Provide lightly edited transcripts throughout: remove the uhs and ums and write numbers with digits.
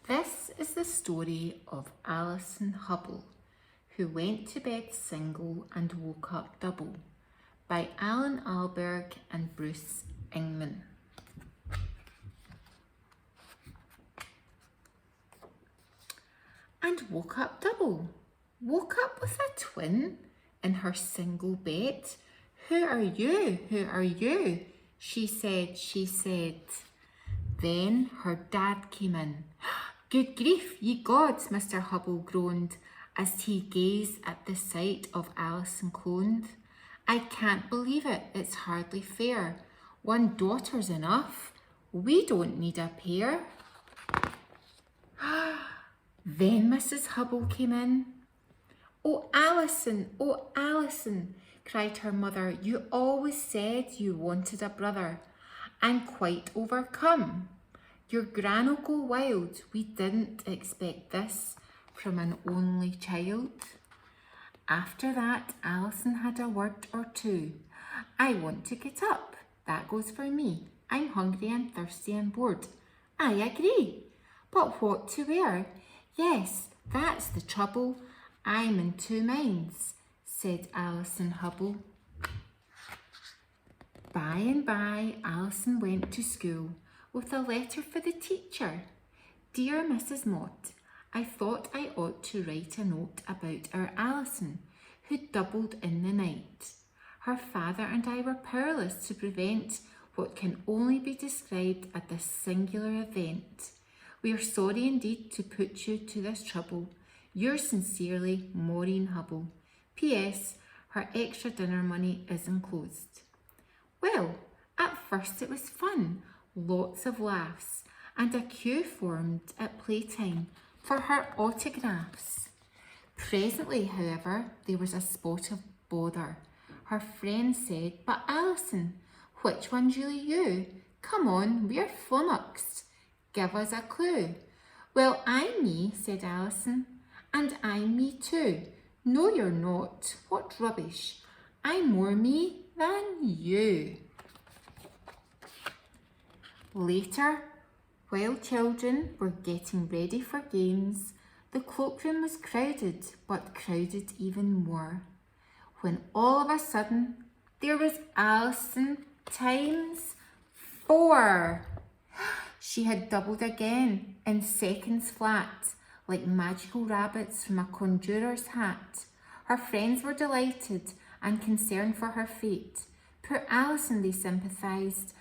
This is the story of Alison Hubble, who went to bed single and woke up double, by Alan Alberg and Bruce Ingman. And woke up double, woke up with a twin in her single bed. Who are you? Who are you? She said. Then her dad came in. Good grief, ye gods, Mr. Hubble groaned as he gazed at the sight of Alison cloned. I can't believe it, it's hardly fair. One daughter's enough, we don't need a pair. Then Mrs. Hubble came in. Oh, Alison, cried her mother, you always said you wanted a brother. I'm quite overcome. Your gran'll go wild. We didn't expect this from an only child. After that, Alison had a word or two. I want to get up. That goes for me. I'm hungry and thirsty and bored. I agree. But what to wear? Yes, that's the trouble. I'm in two minds, said Alison Hubble. By and by, Alison went to school with a letter for the teacher. Dear Mrs. Mott, I thought I ought to write a note about our Alison, who doubled in the night. Her father and I were powerless to prevent what can only be described as this singular event. We are sorry indeed to put you to this trouble. Yours sincerely, Maureen Hubble. P.S. Her extra dinner money is enclosed. Well, at first it was fun, lots of laughs, and a queue formed at playtime for her autographs. Presently, however, there was a spot of bother. Her friend said, but Alison, which one's really you? Come on, we're flummoxed. Give us a clue. Well, I'm me, said Alison, and I'm me too. No, you're not. What rubbish. I'm more me than you. Later, while children were getting ready for games, the cloakroom was crowded, but crowded even more, when all of a sudden there was Alison times 4. She had doubled again in seconds flat, like magical rabbits from a conjurer's hat. Her friends were delighted and concerned for her fate. Poor Alison, they sympathised,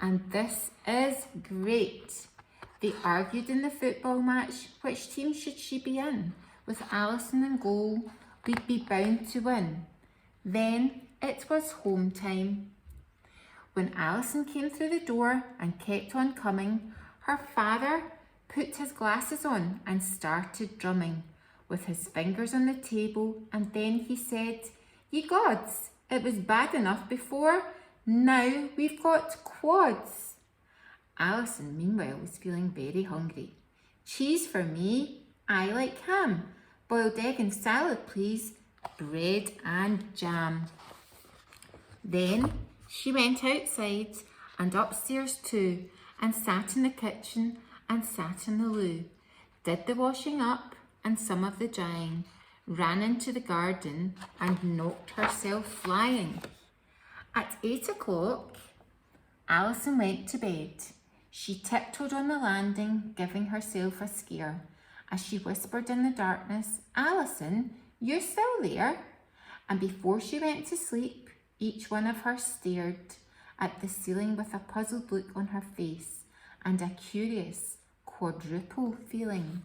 and this is great. They argued in the football match which team should she be in. With Alison in goal, we'd be bound to win. Then it was home time. When Alison came through the door and kept on coming, her father put his glasses on and started drumming with his fingers on the table, and then he said, Ye gods, it was bad enough before, now we've got quads. Alison, meanwhile, was feeling very hungry. Cheese for me, I like ham. Boiled egg and salad, please. Bread and jam. Then she went outside and upstairs too, and sat in the kitchen and sat in the loo, did the washing up and some of the drying, ran into the garden and knocked herself flying. At 8 o'clock, Alison went to bed. She tiptoed on the landing, giving herself a scare, as she whispered in the darkness, Alison, you still there? And before she went to sleep, each one of her stared at the ceiling with a puzzled look on her face and a curious quadruple feeling.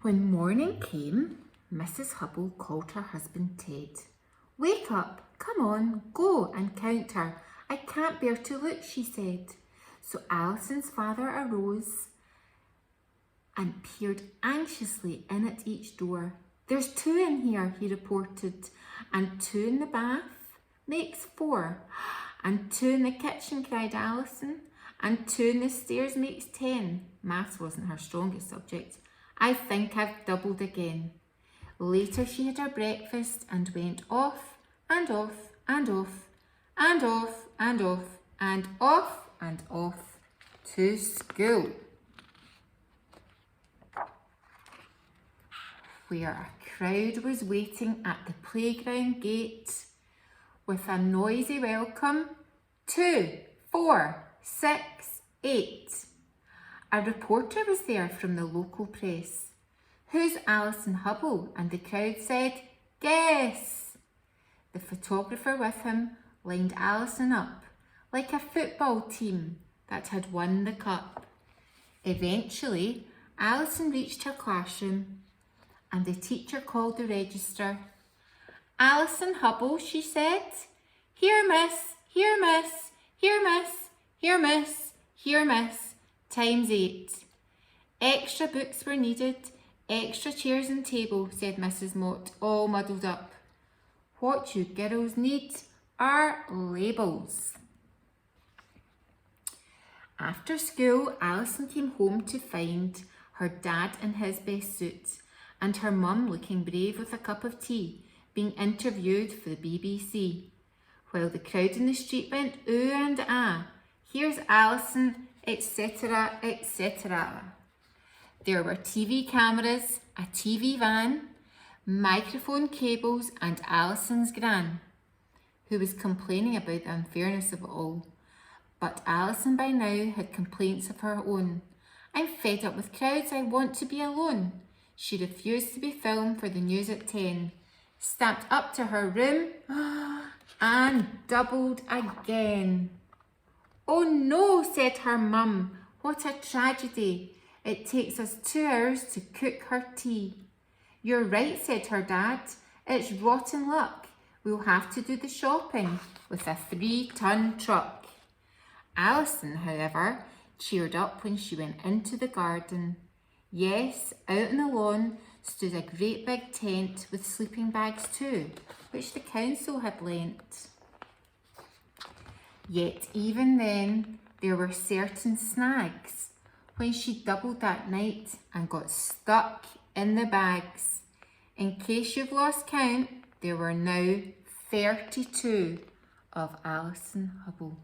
When morning came, Mrs. Hubble called her husband Ted. Wake up, come on, go and count her. I can't bear to look, she said. So Alison's father arose and peered anxiously in at each door. There's 2 in here, he reported, and 2 in the bath makes 4. And 2 in the kitchen, cried Alison, and 2 in the stairs makes 10. Maths wasn't her strongest subject. I think I've doubled again. Later she had her breakfast and went off and off and off and off and off and off and off to school, where a crowd was waiting at the playground gate with a noisy welcome. 2, 4, 6, 8. A reporter was there from the local press. "Who's Alison Hubble?" And the crowd said, "Guess." The photographer with him lined Alison up like a football team that had won the cup. Eventually, Alison reached her classroom and the teacher called the register. "Alison Hubble," she said. "Here, miss, here, miss, here, miss, here, miss, here, miss, times 8. "Extra books were needed, extra chairs and table," said Mrs. Mott, all muddled up. "What you girls need are labels." After school, Alison came home to find her dad in his best suit and her mum looking brave with a cup of tea, being interviewed for the BBC, while the crowd in the street went ooh and ah, "Here's Alison," etc., etc. There were TV cameras, a TV van, microphone cables, and Alison's gran, who was complaining about the unfairness of it all. But Alison by now had complaints of her own. "I'm fed up with crowds, I want to be alone." She refused to be filmed for the news at 10, stamped up to her room and doubled again. "Oh no," said her mum, "what a tragedy. It takes us 2 hours to cook her tea." "You're right," said her dad, "it's rotten luck. We'll have to do the shopping with a 3-ton truck." Alison, however, cheered up when she went into the garden. Yes, out on the lawn stood a great big tent with sleeping bags too, which the council had lent. Yet even then, there were certain snags when she doubled that night and got stuck in the bags. In case you've lost count, there were now 32 of Alison Hubble.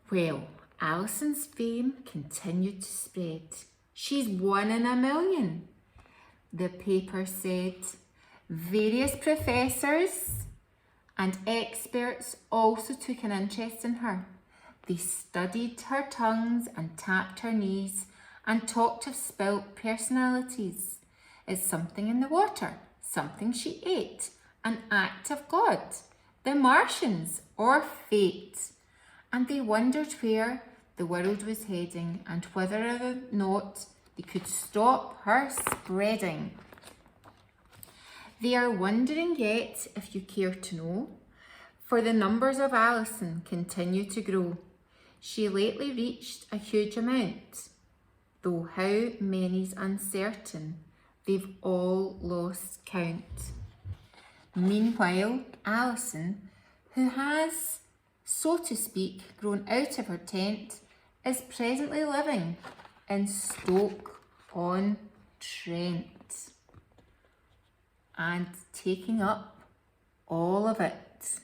Well, Alison's fame continued to spread. "She's 1 in a million," the paper said. Various professors and experts also took an interest in her. They studied her tongues and tapped her knees and talked of spilt personalities. Is something in the water? Something she ate? An act of God? The Martians? Or fate? And they wondered where the world was heading and whether or not they could stop her spreading. They are wondering yet, if you care to know, for the numbers of Alison continue to grow. She lately reached a huge amount, though how many's uncertain. They've all lost count. Meanwhile, Alison, who has, so to speak, grown out of her tent, is presently living in Stoke-on-Trent and taking up all of it.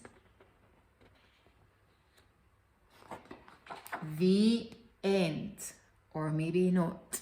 The end, or maybe not.